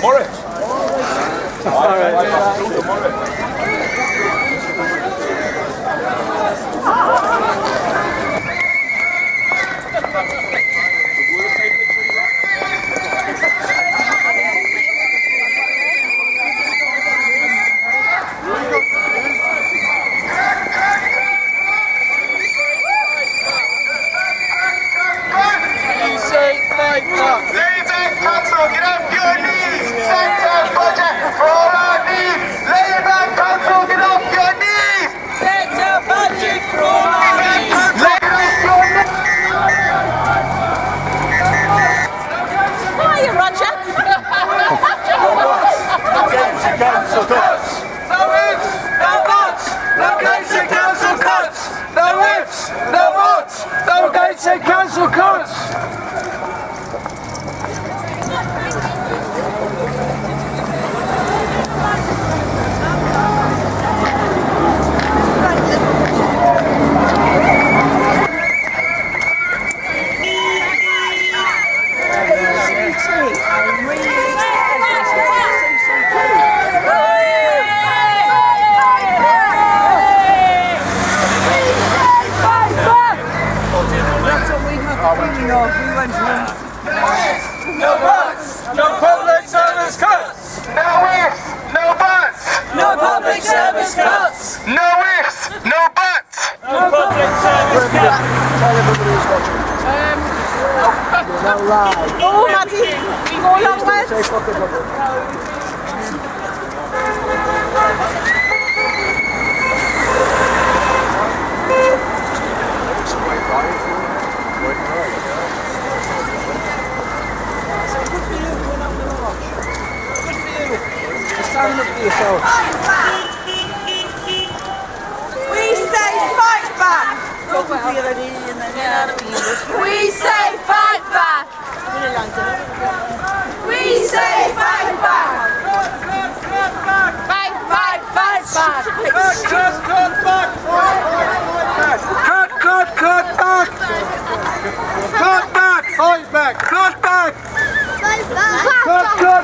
Murray. All right. Council cuts! No ifs! No buts! No Gateshead Council cuts! No ifs! No buts! No Gateshead Council cuts! No buts! No public service cuts! No ifs! No buts! No public service cuts! No ifs! No buts! No public service cuts! Tell everybody who's watching. You're not live. Oh, Maddie, go along with. Say fucking rubber. Stand up for yourself. We say fight back. We say fight back. We say fight back. Fight, fight, fight back. Cut back! Cut back! Cut back! Fight back! Cut back! Fight back.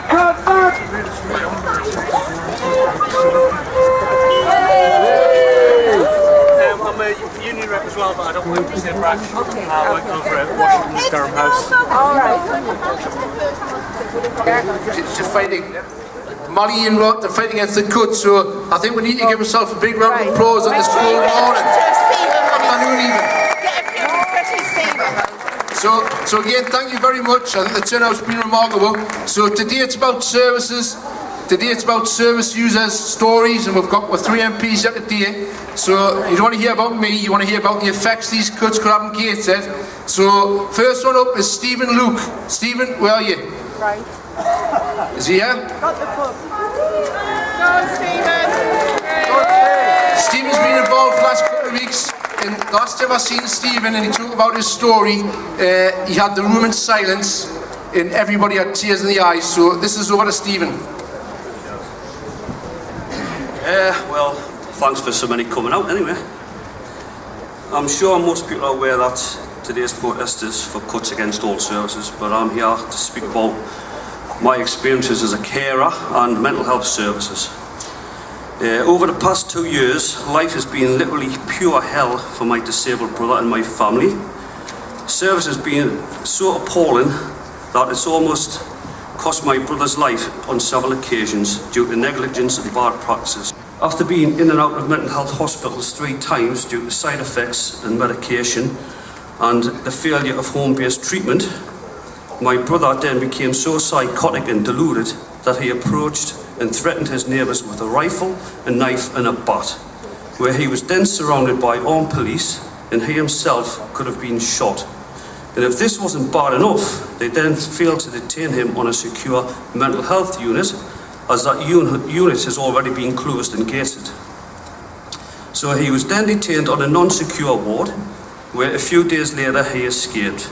Cut back! I'm a union rep as well, but I don't work for the same branch. I work over at Washington Durham House. All right. To fighting Molly and Rod, they're fighting against the cuts, so I think we need to give ourselves a big round of applause on this cold morning. Afternoon even. So again, thank you very much. I think the turnout's been remarkable. So today it's about services. Today it's about service users' stories, and we've got three MPs here today. So you don't want to hear about me, you want to hear about the effects these cuts could have in Gateshead. So first one up is Stephen Luke. Stephen, where are you? Right. Is he here? Got the pub. Go, Stephen. Stephen's been involved the last couple of weeks. And last time I seen Stephen and he talked about his story, he had the room in silence and everybody had tears in the eyes. So this is over to Stephen. Well, thanks for so many coming out anyway. I'm sure most people are aware that today's protest is for cuts against all services, but I'm here to speak about my experiences as a carer and mental health services. Over the past 2 years, life has been literally pure hell for my disabled brother and my family. Service has been so appalling that it's almost cost my brother's life on several occasions due to negligence and bad practices. After being in and out of mental health hospitals 3 times due to side effects and medication and the failure of home-based treatment, my brother then became so psychotic and deluded that he approached and threatened his neighbours with a rifle, a knife and a bat, where he was then surrounded by armed police and he himself could have been shot. And if this wasn't bad enough, they then failed to detain him on a secure mental health unit, as that unit has already been closed and gated. So he was then detained on a non-secure ward, where a few days later he escaped,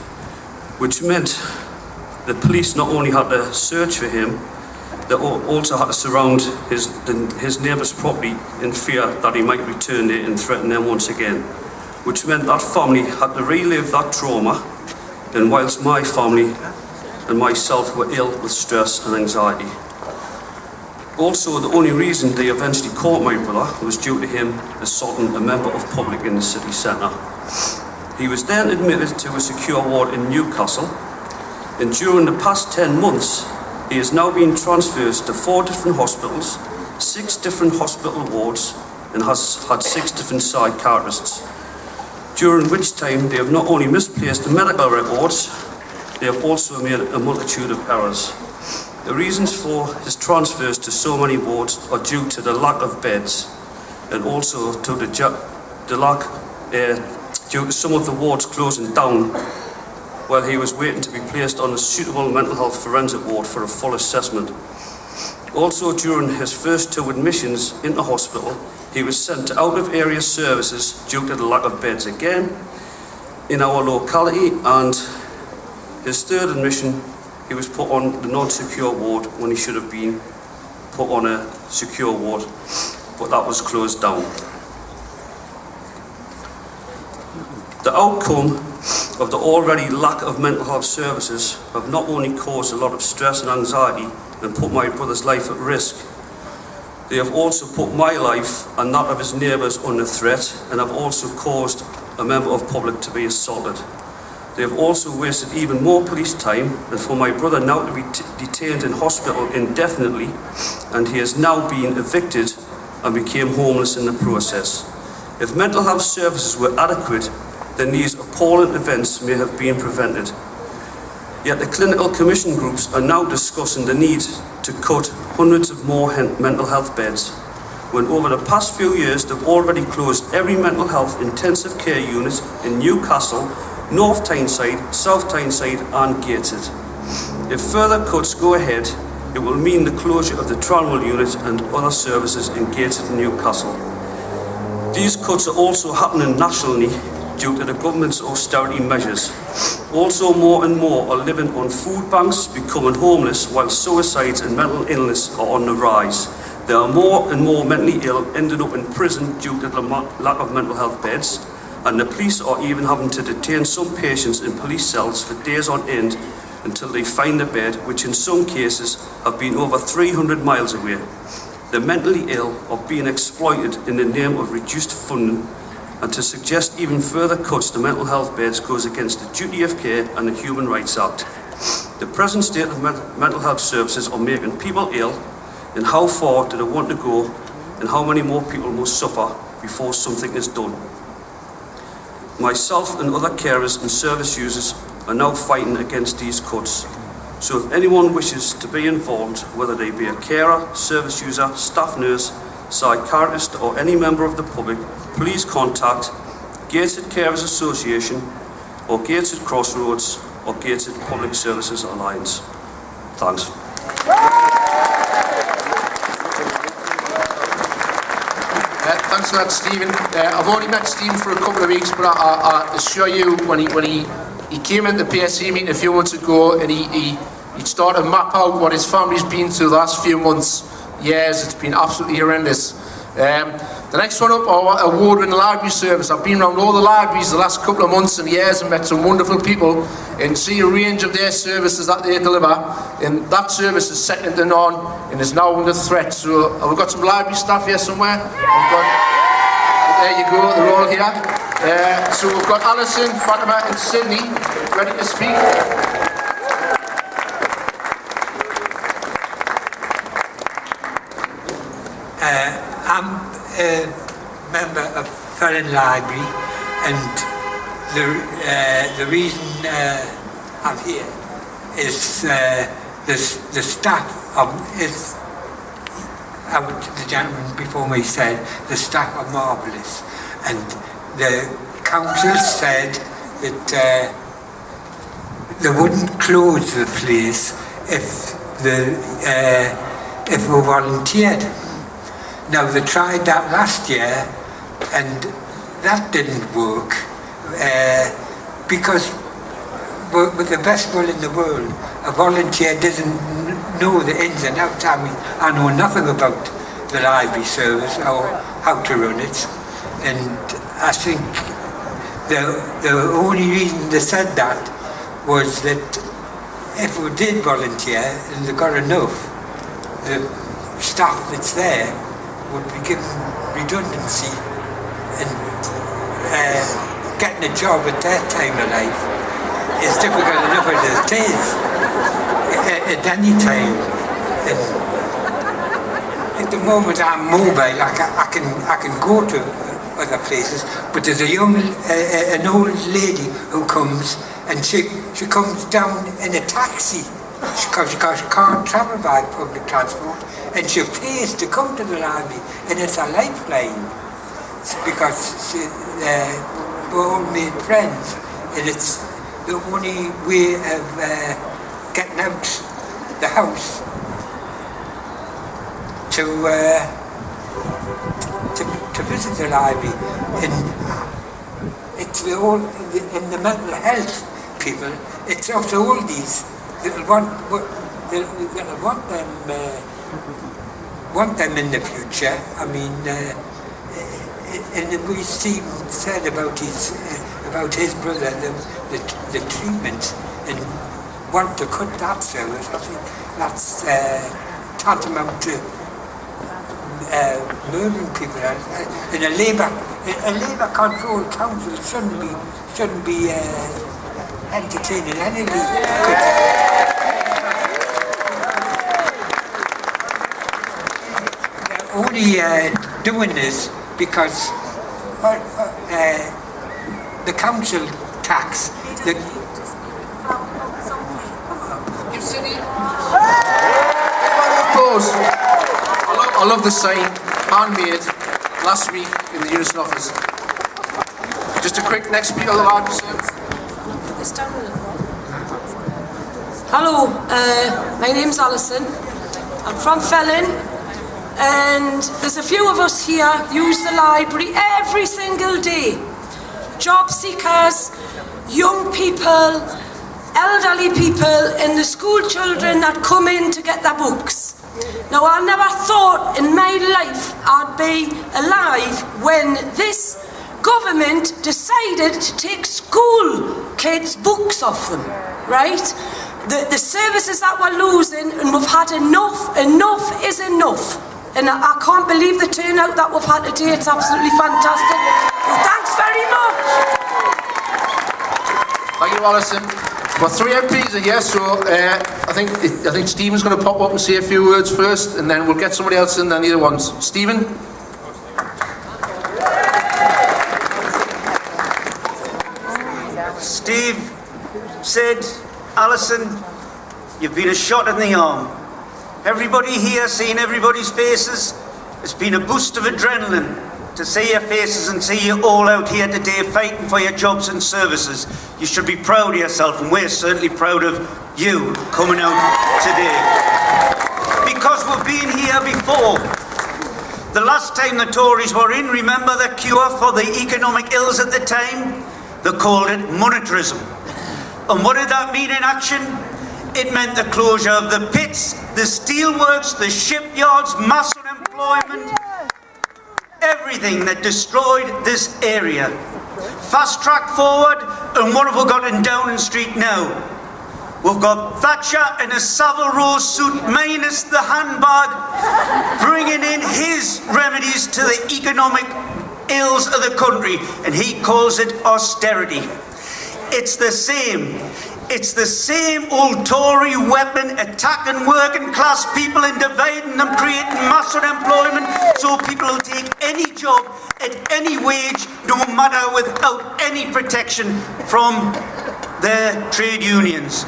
which meant the police not only had to search for him, they also had to surround his neighbour's property in fear that he might return there and threaten them once again, which meant that family had to relive that trauma, and whilst my family and myself were ill with stress and anxiety. Also, the only reason they eventually caught my brother was due to him assaulting a member of public in the city centre. He was then admitted to a secure ward in Newcastle, and during the past 10 months, he has now been transferred to 4 different hospitals, 6 different hospital wards, and has had 6 different psychiatrists, during which time they have not only misplaced the medical records, they have also made a multitude of errors. The reasons for his transfers to so many wards are due to the lack of beds, and also to the lack due to some of the wards closing down while he was waiting to be placed on a suitable mental health forensic ward for a full assessment. Also, during his first 2 admissions into hospital, he was sent to out-of-area services due to the lack of beds again in our locality, and his 3rd admission, he was put on the non-secure ward when he should have been put on a secure ward, but that was closed down. The outcome of the already lack of mental health services have not only caused a lot of stress and anxiety and put my brother's life at risk, they have also put my life and that of his neighbours under threat, and have also caused a member of public to be assaulted. They have also wasted even more police time, and for my brother now to be detained in hospital indefinitely, and he has now been evicted and became homeless in the process. If mental health services were adequate, then these appalling events may have been prevented. Yet the clinical commission groups are now discussing the need to cut hundreds of more mental health beds, when over the past few years they've already closed every mental health intensive care unit in Newcastle, North Tyneside, South Tyneside and Gateshead. If further cuts go ahead, it will mean the closure of the Tranmere unit and other services in Gateshead and Newcastle. These cuts are also happening nationally due to the government's austerity measures. Also, more and more are living on food banks, becoming homeless, while suicides and mental illness are on the rise. There are more and more mentally ill ending up in prison due to the lack of mental health beds, and the police are even having to detain some patients in police cells for days on end until they find a bed, which in some cases have been over 300 miles away. The mentally ill are being exploited in the name of reduced funding, and to suggest even further cuts to mental health beds goes against the duty of care and the Human Rights Act. The present state of mental health services are making people ill, and how far do they want to go, and how many more people must suffer before something is done. Myself and other carers and service users are now fighting against these cuts. So if anyone wishes to be involved, whether they be a carer, service user, staff nurse, psychiatrist or any member of the public, please contact Gateshead Carers Association or Gateshead Crossroads or Gateshead Public Services Alliance. Thanks. Thanks for that, Stephen. I've only met Stephen for a couple of weeks, but I assure you, when he came into the PSA meeting a few months ago, and he'd started to map out what his family's been through the last few months, years, it's been absolutely horrendous. The next one up, our award-winning library service. I've been around all the libraries the last couple of months and years and met some wonderful people and see a range of their services that they deliver, and that service is second to none and is now under threat. So we've got some library staff here somewhere. There you go, they're all here. So we've got Alison, Fatima and Sydney ready to speak. I'm a member of Ferren Library, and the reason I'm here is the staff is, the gentleman before me said, the staff are marvellous, and the council said that they wouldn't close the place if we volunteered. Now, they tried that last year, and that didn't work, because with the best will in the world, a volunteer doesn't know the ins and outs. I mean, I know nothing about the library service or how to run it, and I think the only reason they said that was that if we did volunteer and they got enough, the staff that's there would be given redundancy and getting a job at their time of life is difficult enough as it is at any time. And at the moment I'm mobile, I can go to other places, but there's an old lady who comes and she comes down in a taxi because she can't travel by public transport, and she pays to come to the library, and it's a lifeline. It's because we all made friends, and it's the only way of getting out the house to visit the library. And it's in the mental health people, it's also all these that'll want them in the future. I mean, and the way Stephen said about his brother, the treatment, and want to cut that service, I think that's tantamount to murdering people. In a Labour controlled council shouldn't be entertaining any only doing this because the council tax. I love the sign, handmade, last week in the Unison office. Just a quick next speaker, Hello, my name's Alison. I'm from Felling, and there's a few of us here use the library every single day. Job seekers, young people, elderly people, and the school children that come in to get their books. Now, I never thought in my life I'd be alive when this government decided to take school kids' books off them, right? The services that we're losing, and we've had enough is enough. And I can't believe the turnout that we've had today. It's absolutely fantastic. Well, thanks very much. Thank you, Alison. Well, 3 MPs are here, so I think Stephen's going to pop up and say a few words first, and then we'll get somebody else in, then the other ones. Stephen? Steve said, Alison, you've been a shot in the arm. Everybody here, seeing everybody's faces, it's been a boost of adrenaline to see your faces and see you all out here today fighting for your jobs and services. You should be proud of yourself, and we're certainly proud of you coming out today. Because we've been here before. The last time the Tories were in, remember the cure for the economic ills at the time? They called it monetarism. And what did that mean in action? It meant the closure of the pits, the steelworks, the shipyards, mass unemployment, everything that destroyed this area. Fast track forward, and what have we got in Downing Street now? We've got Thatcher in a Savile Row suit, minus the handbag, bringing in his remedies to the economic ills of the country, and he calls it austerity. It's the same old Tory weapon, attacking working class people and dividing them, creating mass unemployment so people will take any job at any wage, no matter, without any protection from their trade unions.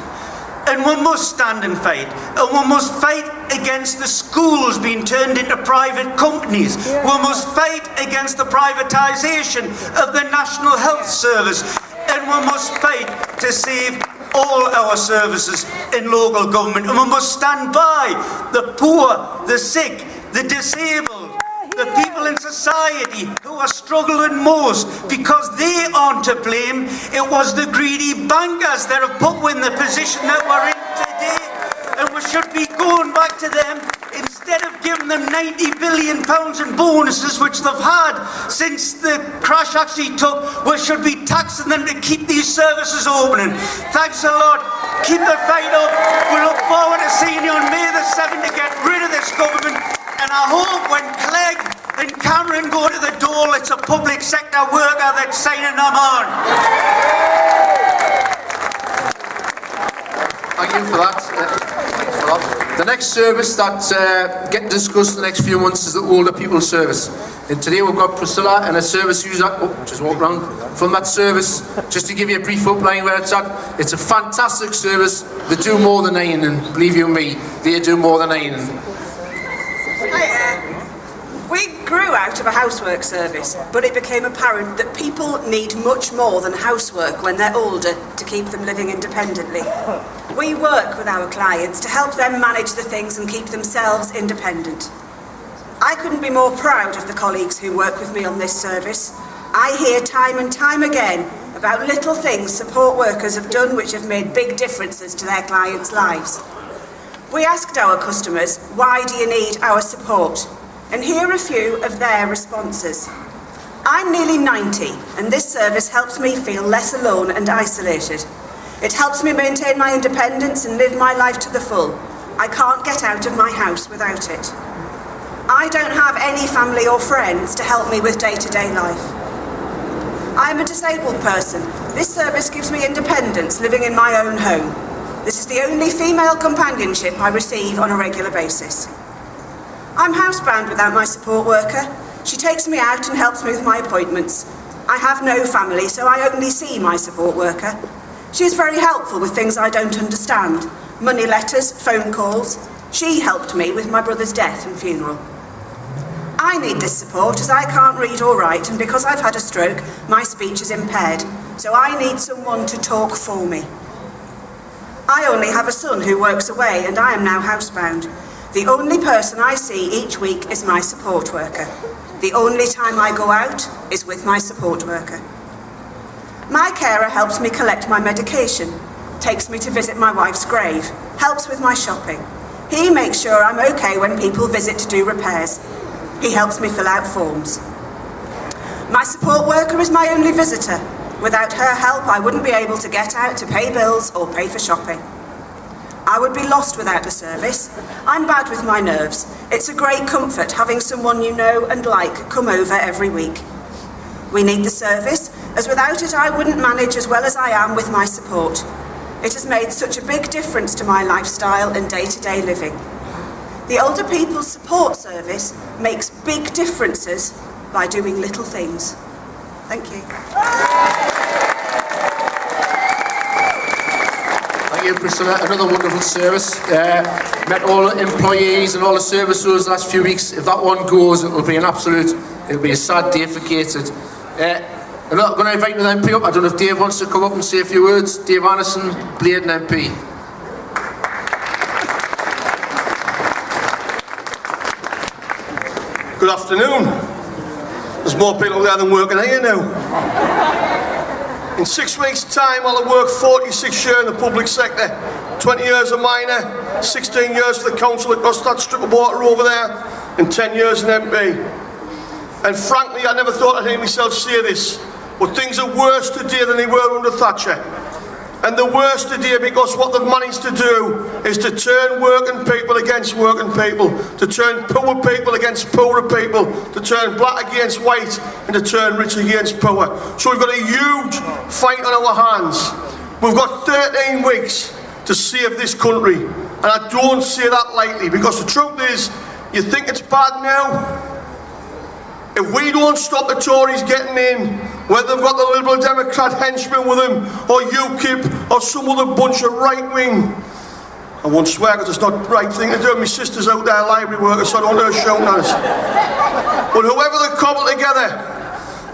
And we must stand and fight. And we must fight against the schools being turned into private companies. We must fight against the privatisation of the National Health Service. And we must fight to save all our services in local government. And we must stand by the poor, the sick, the disabled, the people in society who are struggling most, because they aren't to blame. It was the greedy bankers that have put us in the position that we're in today. And we should be going back to them instead of giving them £90 billion in bonuses, which they've had since the crash actually took. We should be taxing them to keep these services opening. Thanks a lot. Keep the fight up. We look forward to seeing you on May the 7th to get rid of this government. And And I hope when Clegg and Cameron go to the dole, it's a public sector worker that's signing them on. Thank you for that. The next service that getting discussed in the next few months is the older people service. And today we've got Priscilla and a service user, just walk around, from that service. Just to give you a brief outline where it's at, it's a fantastic service. They do more than ironing, believe you me, they do more than ironing. We grew out of a housework service, but it became apparent that people need much more than housework when they're older to keep them living independently. We work with our clients to help them manage the things and keep themselves independent. I couldn't be more proud of the colleagues who work with me on this service. I hear time and time again about little things support workers have done which have made big differences to their clients' lives. We asked our customers, why do you need our support? And here are a few of their responses. I'm nearly 90, and this service helps me feel less alone and isolated. It helps me maintain my independence and live my life to the full. I can't get out of my house without it. I don't have any family or friends to help me with day-to-day life. I'm a disabled person. This service gives me independence living in my own home. This is the only female companionship I receive on a regular basis. I'm housebound without my support worker. She takes me out and helps me with my appointments. I have no family, so I only see my support worker. She is very helpful with things I don't understand. Money letters, phone calls. She helped me with my brother's death and funeral. I need this support as I can't read or write, and because I've had a stroke, my speech is impaired. So I need someone to talk for me. I only have a son who works away, and I am now housebound. The only person I see each week is my support worker. The only time I go out is with my support worker. My carer helps me collect my medication, takes me to visit my wife's grave, helps with my shopping. He makes sure I'm okay when people visit to do repairs. He helps me fill out forms. My support worker is my only visitor. Without her help, I wouldn't be able to get out to pay bills or pay for shopping. I would be lost without the service. I'm bad with my nerves. It's a great comfort having someone you know and like come over every week. We need the service, as without it I wouldn't manage as well as I am with my support. It has made such a big difference to my lifestyle and day-to-day living. The Older People's Support Service makes big differences by doing little things. Thank you. Thank you, Priscilla. Another wonderful service. Met all the employees and all the service those last few weeks. If that one goes, it'll be a sad day for Gateshead. I'm not going to invite the MP up. I don't know if Dave wants to come up and say a few words. Dave Anderson, Bladen MP. Good afternoon. There's more people there than working here now. In 6 weeks' time, I'll have worked 46 years in the public sector, 20 years a miner, 16 years for the council across that strip of water over there, and 10 years in MP. And frankly, I never thought I'd hear myself say this, but things are worse today than they were under Thatcher. And the worst today because what they've managed to do is to turn working people against working people, to turn poor people against poorer people, to turn black against white, and to turn rich against poor. So we've got a huge fight on our hands. We've got 13 weeks to save this country, and I don't say that lightly, because the truth is, you think it's bad now? If we don't stop the Tories getting in, whether they've got the Liberal Democrat henchmen with them, or UKIP, or some other bunch of right-wing, I won't swear because it's not the right thing to do. My sister's out there, library worker, so I don't want her shouting at us. But whoever they cobble together,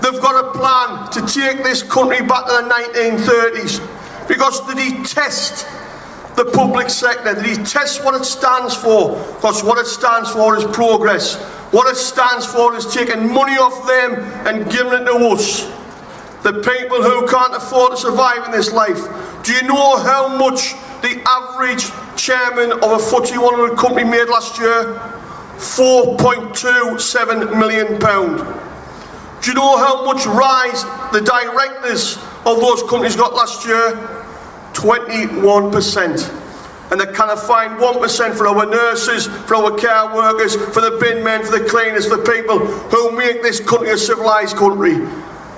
they've got a plan to take this country back to the 1930s, because they detest the public sector. They detest what it stands for, because what it stands for is progress. What it stands for is taking money off them and giving it to us, the people who can't afford to survive in this life. Do you know how much the average chairman of a FTSE 100 company made last year? £4.27 million. Do you know how much rise the directors of those companies got last year? 21%. and they cannot find 1% for our nurses, for our care workers, for the bin men, for the cleaners, for the people who make this country a civilised country.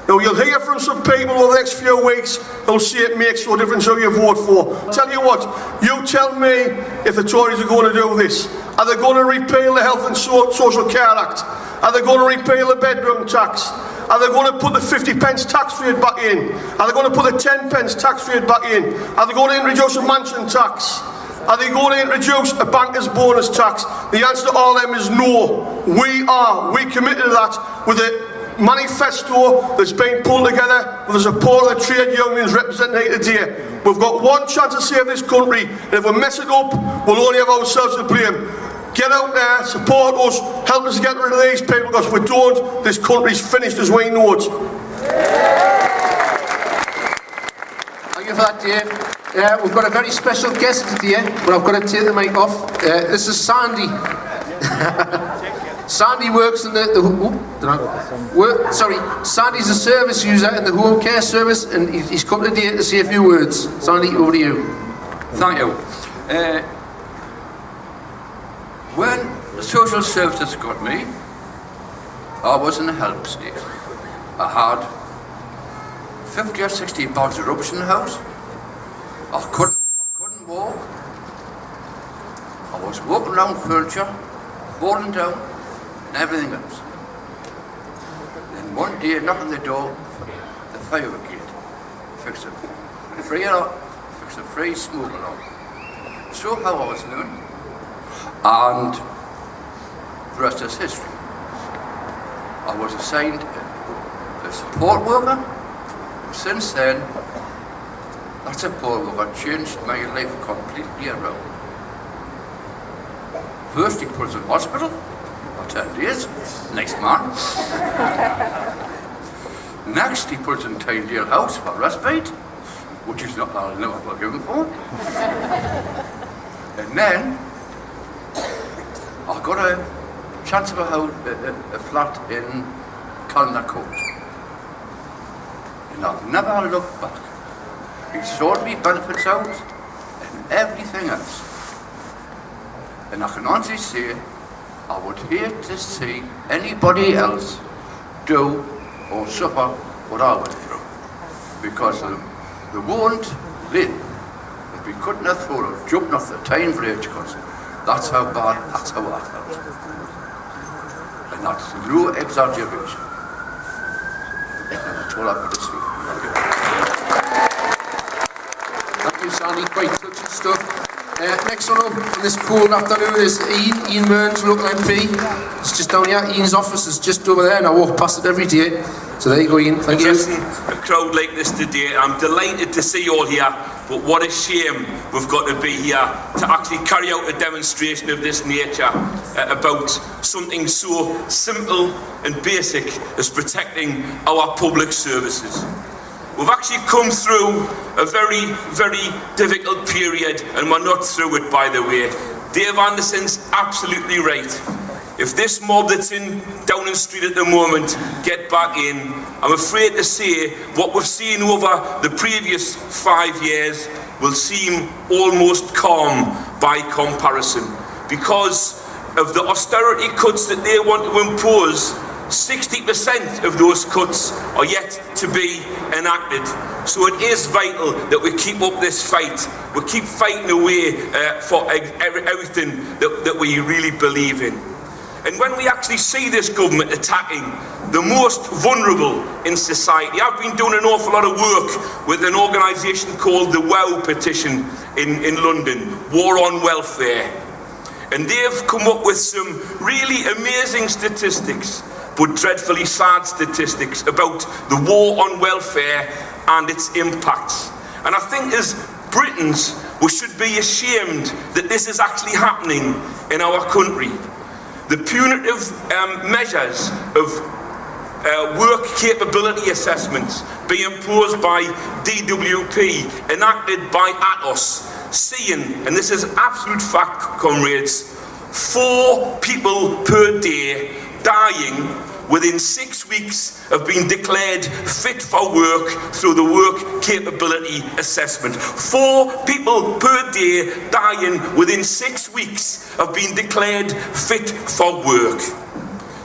Now, you'll hear from some people over the next few weeks who'll say it makes no difference who you vote for. Tell you what, you tell me if the Tories are going to do this. Are they going to repeal the Health and Social Care Act? Are they going to repeal the bedroom tax? Are they going to put the 50p tax rate back in? Are they going to put the 10p tax rate back in? Are they going to introduce a mansion tax? Are they going to introduce a banker's bonus tax? The answer to all of them is no. We committed to that with a manifesto that's been pulled together with the support of the trade unions represented here today. We've got one chance to save this country, and if we mess it up, we'll only have ourselves to blame. Get out there, support us, help us get rid of these people, because if we don't, this country's finished as we know it. Thank you for that, Dave. We've got a very special guest today, but I've got to take the mic off. This is Sandy. Sandy works in Sandy's a service user in the home care service, and he's come today to say a few words. Sandy, over to you. Thank you. When the social services got me, I was in a help state. I had 50 or 60 bags of rubbish in the house. I couldn't walk. I was walking around furniture, falling down, and everything else. Then one day, knocking on the door, the fire brigade, fix a free smoke alarm. So how I was learning, and the rest is history. I was assigned a support worker. Since then, that support worker changed my life completely around. First, he put us in hospital for 10 days, next month. Next, he put us in Tyndale House for respite, which is not I'll never forgive him for. And then, I got a chance of a flat in Calna Court. And I've never looked back. He sorted me benefits out and everything else. And I can honestly say, I would hate to see anybody else do or suffer what I went through. Because they won't live if we couldn't have thought of jumping off the Tyne Bridge, because that's how bad, that's how I felt. And that's no exaggeration. And that's all I've got to say. Thank you, Sandy. Quite touching stuff. Next one up in this cold afternoon is Ian Mearns, local MP. It's just down here. Ian's office is just over there, and I walk past it every day. So there you go, Ian. Thank you. A crowd like this today, I'm delighted to see you all here, but what a shame we've got to be here to actually carry out a demonstration of this nature about something so simple and basic as protecting our public services. We've actually come through a very, very difficult period, and we're not through it, by the way. Dave Anderson's absolutely right. If this mob that's in Downing Street at the moment get back in, I'm afraid to say what we've seen over the previous 5 years will seem almost calm by comparison. Because of the austerity cuts that they want to impose, 60% of those cuts are yet to be enacted. So it is vital that we keep up this fight. We keep fighting away for everything that we really believe in. And when we actually see this government attacking the most vulnerable in society, I've been doing an awful lot of work with an organisation called the WOW petition in London, War on Welfare. And they've come up with some really amazing statistics, but dreadfully sad statistics about the war on welfare and its impacts. And I think as Britons, we should be ashamed that this is actually happening in our country. The punitive measures of work capability assessments being imposed by DWP, enacted by Atos, seeing, and this is absolute fact, comrades, 4 people per day dying within 6 weeks of being declared fit for work through the work capability assessment. 4 people per day dying within 6 weeks of being declared fit for work.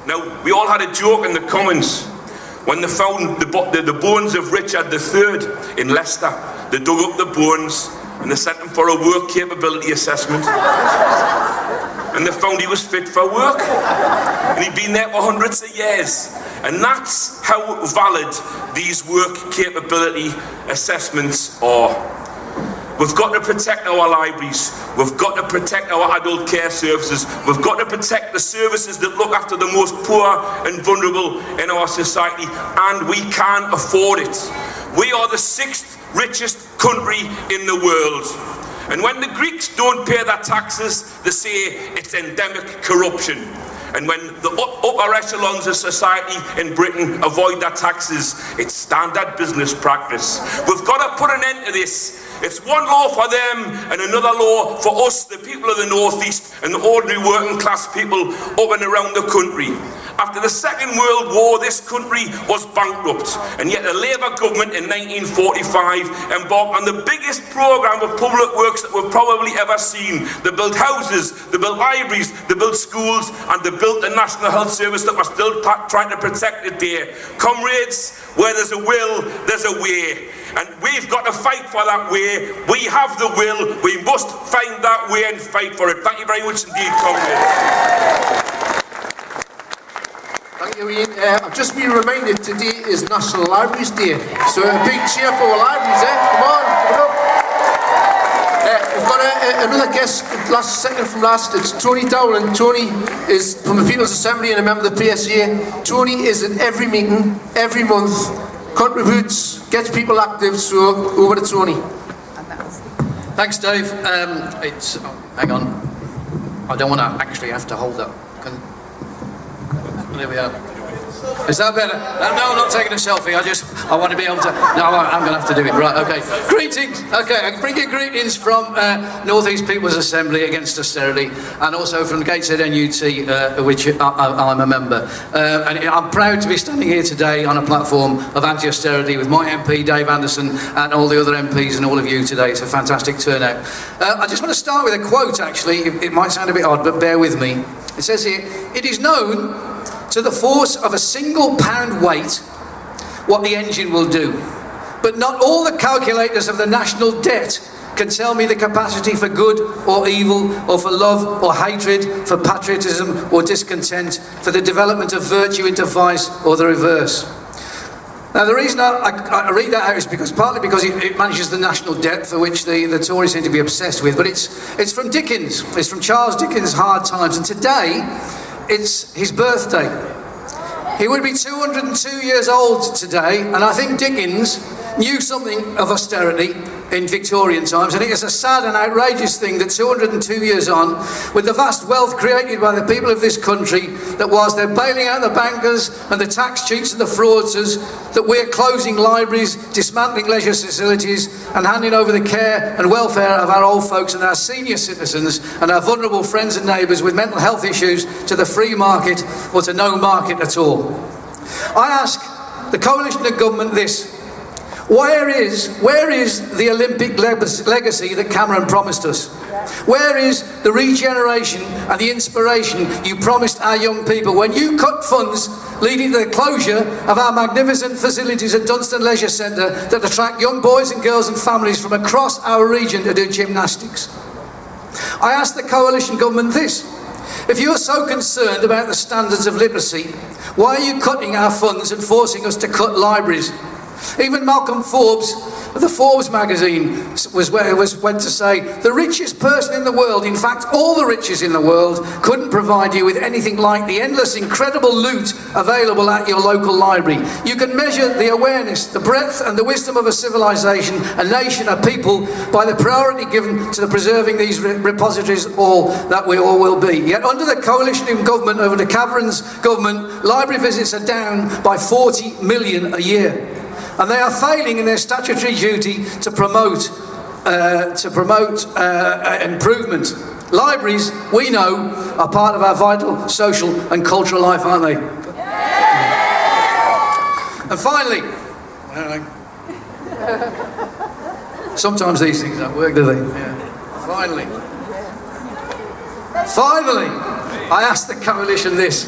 Now, we all had a joke in the Commons when they found the bones of Richard III in Leicester. They dug up the bones and they sent him for a work capability assessment. And they found he was fit for work. And he'd been there for hundreds of years. And that's how valid these work capability assessments are. We've got to protect our libraries. We've got to protect our adult care services. We've got to protect the services that look after the most poor and vulnerable in our society. And we can afford it. We are the 6th richest country in the world. And when the Greeks don't pay their taxes, they say it's endemic corruption. And when the upper echelons of society in Britain avoid their taxes, it's standard business practice. We've got to put an end to this. It's one law for them and another law for us, the people of the North East and the ordinary working class people up and around the country. After the Second World War, this country was bankrupt, and yet the Labour government in 1945 embarked on the biggest programme of public works that we've probably ever seen. They built houses, they built libraries, they built schools, and they built the National Health Service that we're still trying to protect today. Comrades, where there's a will, there's a way. And we've got to fight for that way. We have the will. We must find that way and fight for it. Thank you very much indeed, comrades. Thank you, Ian. I've just been reminded today is National Libraries Day. So a big cheer for our libraries, eh? Come on, come on. We've got another guest, second from last. It's Tony Dowland. Tony is from the People's Assembly and a member of the PSA. Tony is at every meeting, every month, contributes, gets people active. So over to Tony. Thanks, Dave. Hang on. I don't want to actually have to hold up. There we are. Is that better? No, I'm not taking a selfie. I want to be able to. No, I'm going to have to do it. Right, okay. Greetings. Okay, I bring you greetings from North East People's Assembly Against Austerity, and also from Gateshead NUT, which I'm a member. And I'm proud to be standing here today on a platform of anti-austerity with my MP, Dave Anderson, and all the other MPs and all of you today. It's a fantastic turnout. I just want to start with a quote, actually. It might sound a bit odd, but bear with me. It says here, "It is known to the force of a single pound weight what the engine will do. But not all the calculators of the national debt can tell me the capacity for good or evil, or for love or hatred, for patriotism or discontent, for the development of virtue into vice or the reverse." Now, the reason I read that out is partly because it manages the national debt, for which the Tories seem to be obsessed with, but it's from Dickens. It's from Charles Dickens' Hard Times, and today it's his birthday. He would be 202 years old today, and I think Dickens knew something of austerity in Victorian times, and it is a sad and outrageous thing that 202 years on, with the vast wealth created by the people of this country, that whilst they're bailing out the bankers and the tax cheats and the fraudsters, that we're closing libraries, dismantling leisure facilities, and handing over the care and welfare of our old folks and our senior citizens and our vulnerable friends and neighbours with mental health issues to the free market or to no market at all. I ask the coalition of government this: where is the Olympic legacy that Cameron promised us? Where is the regeneration and the inspiration you promised our young people when you cut funds leading to the closure of our magnificent facilities at Dunstan Leisure Centre that attract young boys and girls and families from across our region to do gymnastics? I ask the coalition government this: if you are so concerned about the standards of literacy, why are you cutting our funds and forcing us to cut libraries? Even Malcolm Forbes of the Forbes magazine went to say, the richest person in the world, in fact all the riches in the world, couldn't provide you with anything like the endless incredible loot available at your local library. You can measure the awareness, the breadth and the wisdom of a civilization, a nation, a people, by the priority given to the preserving these repositories, all that we all will be. Yet under the coalition in government, over the Cameron's government, library visits are down by 40 million a year. And they are failing in their statutory duty to promote improvement. Libraries, we know, are part of our vital social and cultural life, aren't they? And finally, sometimes these things don't work, do they? Yeah. Finally, I asked the coalition this.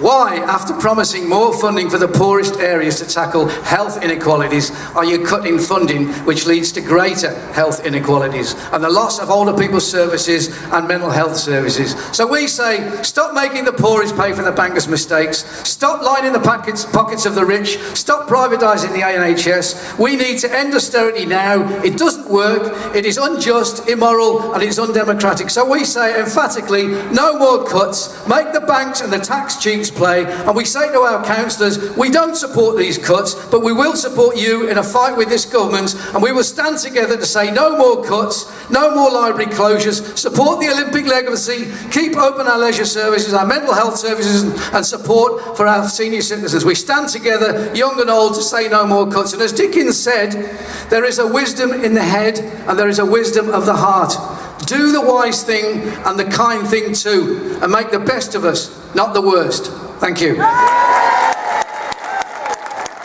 Why, after promising more funding for the poorest areas to tackle health inequalities, are you cutting funding which leads to greater health inequalities and the loss of older people's services and mental health services? So we say, stop making the poorest pay for the bankers' mistakes, stop lining the pockets of the rich, stop privatising the NHS. We need to end austerity now. It doesn't work, it is unjust, immoral and it's undemocratic. So we say emphatically, no more cuts, make the banks and the tax cheats play, and we say to our councillors, we don't support these cuts, but we will support you in a fight with this government, and we will stand together to say no more cuts, no more library closures, support the Olympic legacy, keep open our leisure services, our mental health services, and support for our senior citizens. We stand together, young and old, to say no more cuts. And as Dickens said, there is a wisdom in the head and there is a wisdom of the heart. Do the wise thing and the kind thing too, and make the best of us, not the worst. Thank you.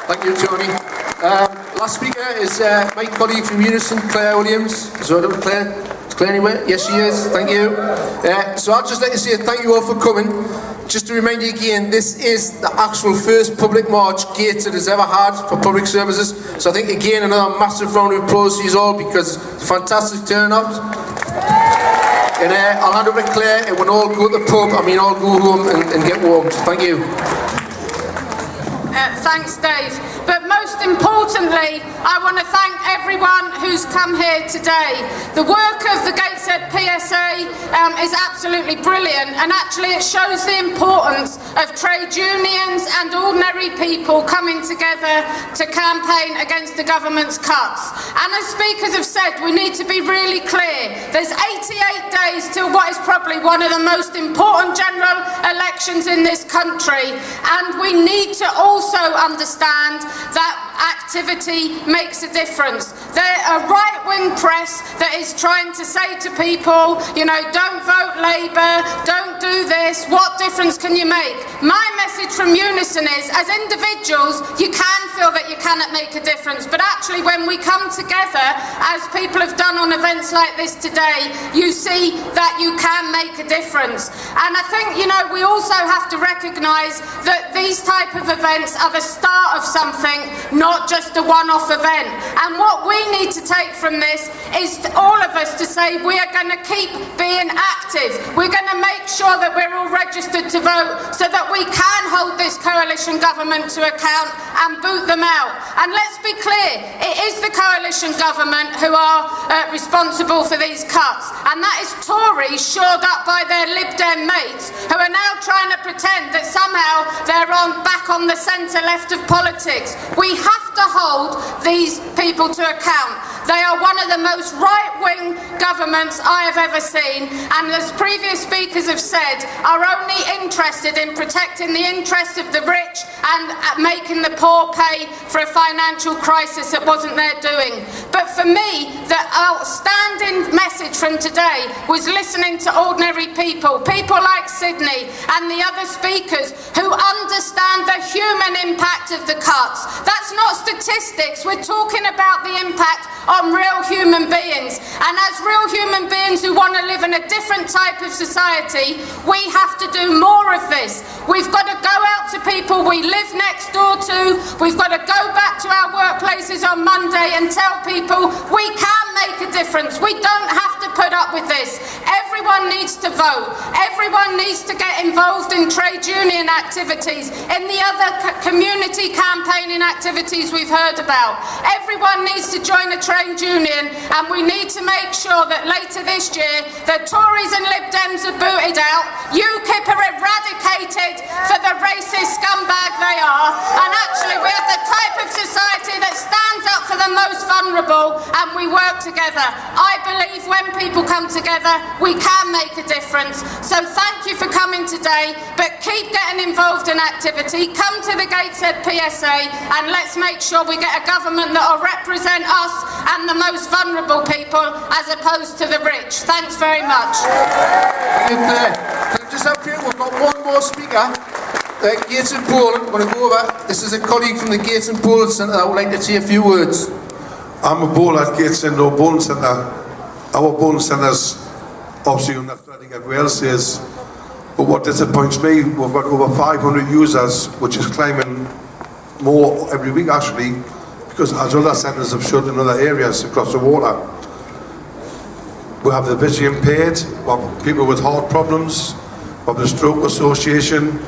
Thank you, Tony. Last speaker is my colleague from Unison, Claire Williams. Is there Claire? Is Claire anywhere? Yes, she is. Thank you. So I'd just like to say thank you all for coming. Just to remind you again, this is the actual first public march Gateshead has ever had for public services. So I think again another massive round of applause to you all because it's a fantastic turnout. And I'll hand over to Claire and we'll all go to the pub, all go home and get warmed. Thank you. Thanks, Dave. But most importantly, I want to thank everyone who's come here today. The work of the Gateshead PSA is absolutely brilliant, and actually it shows the importance of trade unions and ordinary people coming together to campaign against the government's cuts. And as speakers have said, we need to be really clear. There's 88 days till what is probably one of the most important general elections in this country, and we need to also understand that activity makes a difference. There's a right-wing press that is trying to say to people, don't vote Labour, don't do this, what difference can you make? My message from Unison is, as individuals, you can feel that you cannot make a difference, but actually when we come together, as people have done on events like this today, you see that you can make a difference. And I think, we also have to recognise that these type of events are the start of something, not just a one-off event. And what we need to take from this is all of us to say we are going to keep being active. We're going to make sure that we're all registered to vote so that we can hold this coalition government to account and boot them out. And let's be clear, it is the coalition government who are responsible for these cuts. And that is Tories shored up by their Lib Dem mates who are now trying to pretend that somehow they're back on the centre-left of politics. We have to hold these people to account. They are one of the most right-wing governments I have ever seen, and as previous speakers have said, are only interested in protecting the interests of the rich and making the poor pay for a financial crisis that wasn't their doing. But for me, the outstanding message from today was listening to ordinary people like Sydney and the other speakers who understand the human impact of the cuts. That's not statistics, we're talking about the impact on real human beings. And as real human beings who want to live in a different type of society, we have to do more of this. We've got to go out to people we live next door to, we've got to go back to our workplaces on Monday and tell people we can make a difference. We don't have to put up with this. Everyone needs to vote. Everyone needs to get involved in trade union activities, in the other community campaigning activities we've heard about. Everyone needs to join a trade union, and we need to make sure that later this year the Tories and Lib Dems are booted out, UKIP are eradicated for the racist scumbag they are, and actually we have the type of society that stands up for the most vulnerable and we work together. I believe when people come together we can make a difference. So thank you for coming today, but keep getting involved in activity. Come to the Gateshead PSA and let's make sure we get a government that will represent us and the most vulnerable people as opposed to the rich. Thanks very much. Thank you, Claire. Just up here, we've got one more speaker. Gates and Poland, I'm going to go over. This is a colleague from the Gates and Poland Centre that would like to say a few words. I'm a bowler at Gateshead Bowling Centre. Our bowling centre's obviously unathletic, everywhere else is. But what disappoints me, we've got over 500 users, which is climbing more every week actually, because as other centres have shut in other areas across the water. We have the visually impaired, we have people with heart problems, we have the Stroke Association,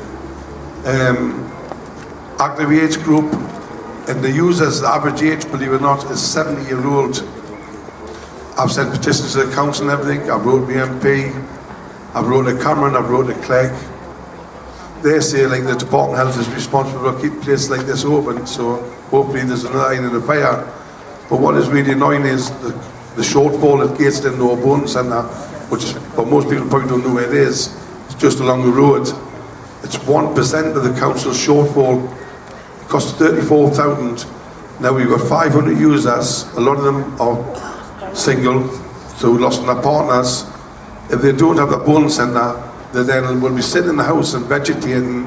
active age group, and the users, the average age, believe it or not, is 70-year-old. I've sent petitions to the council and everything. I've wrote the MP, I've wrote to Cameron, I've wrote to Clegg. They say like the Department of Health is responsible to keep places like this open, so hopefully there's another iron in the fire. But what is really annoying is the shortfall at Gateshead Bowling Centre, which is, well, most people probably don't know where it is. It's just along the road. It's 1% of the council's shortfall. It costs 34,000. Now we've got 500 users. A lot of them are single, so lost their partners. If they don't have the bowling centre, they then will be sitting in the house and vegetating,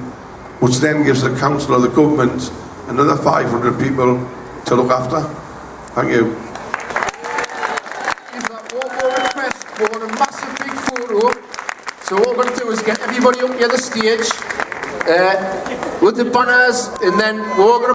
which then gives the council or the government another 500 people to look after. Thank you. We've got one more request for a massive big photo. So what we're going to do is get everybody up here the stage with the banners, and then we're going to